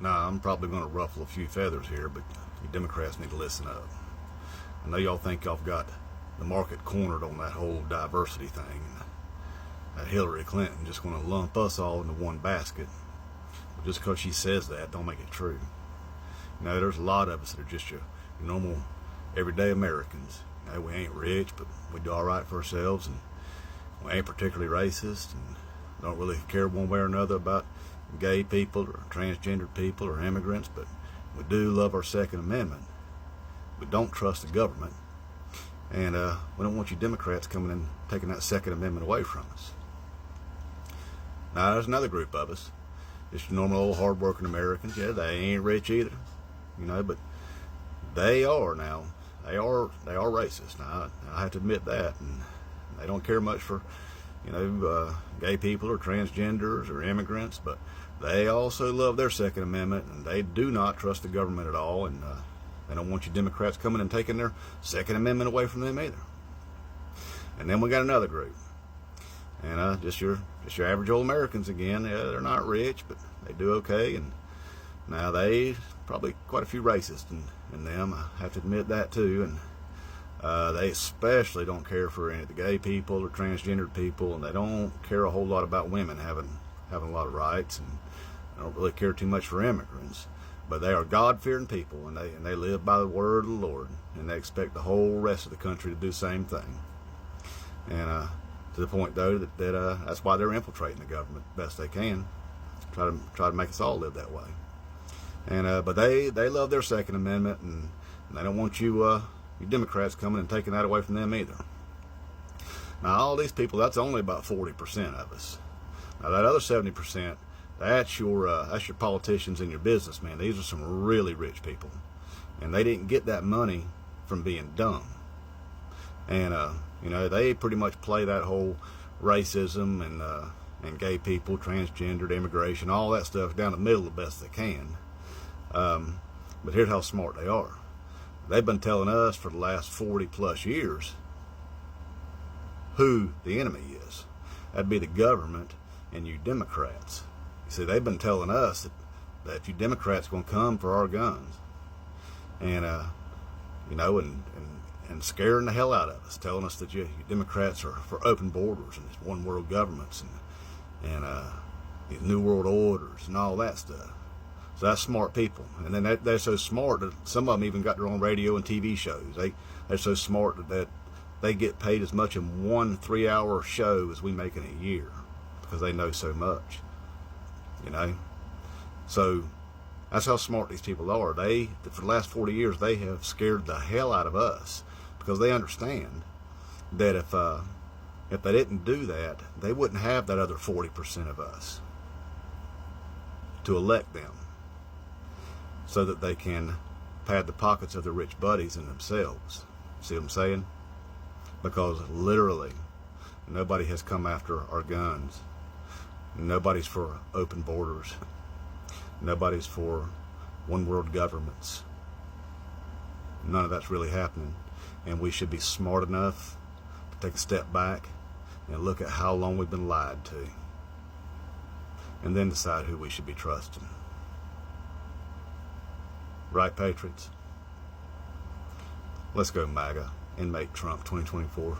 Now, I'm probably going to ruffle a few feathers here, but you Democrats need to listen up. I know y'all think y'all got the market cornered on that whole diversity thing, and that Hillary Clinton just going to lump us all into one basket. But just because she says that, don't make it true. You know, there's a lot of us that are just your normal, everyday Americans. You know, we ain't rich, but we do all right for ourselves, and we ain't particularly racist, and don't really care one way or another about gay people or transgendered people or immigrants, but we do love our Second Amendment. We don't trust the government, and we don't want you Democrats coming in taking that Second Amendment away from us. Now, there's another group of us, just your normal old hard-working Americans. Yeah, they ain't rich either, you know, but they are now. They are racist. Now, I have to admit that, and they don't care much for, you know, gay people or transgenders or immigrants, but they also love their Second Amendment, and they do not trust the government at all, and they don't want you Democrats coming and taking their Second Amendment away from them either. And then we got another group, and just your average old Americans again. Yeah, they're not rich, but they do okay, and now they probably quite a few racists in them. I have to admit that too, and they especially don't care for any of the gay people or transgendered people, and they don't care a whole lot about women having a lot of rights, and they don't really care too much for immigrants. But they are God-fearing people, and they live by the word of the Lord, and they expect the whole rest of the country to do the same thing. And to the point though that that's why they're infiltrating the government best they can, try to make us all live that way. And but they love their Second Amendment, and they don't want you Democrats coming and taking that away from them either. Now, all these people, that's only about 40% of us. Now, that other 70%, that's your politicians and your businessmen. These are some really rich people, and they didn't get that money from being dumb. And you know, they pretty much play that whole racism and gay people, transgendered, immigration, all that stuff down the middle the best they can. But here's how smart they are. They've been telling us for the last 40 plus years who the enemy is. That'd be the government and you Democrats. You see, they've been telling us that you Democrats going to come for our guns, and you know, and scaring the hell out of us, telling us that you Democrats are for open borders and these one world governments and these new world orders and all that stuff. So that's smart people, and then they're so smart that some of them even got their own radio and TV shows. They're so smart that they get paid as much in 1 3-hour show as we make in a year, because they know so much, you know. So that's how smart these people are. They, for the last 40 years, they have scared the hell out of us, because they understand that if they didn't do that, they wouldn't have that other 40% of us to elect them, so that they can pad the pockets of their rich buddies and themselves. See what I'm saying? Because literally, nobody has come after our guns. Nobody's for open borders. Nobody's for one world governments. None of that's really happening. And we should be smart enough to take a step back and look at how long we've been lied to, and then decide who we should be trusting. Right, patriots? Let's go MAGA and make Trump 2024.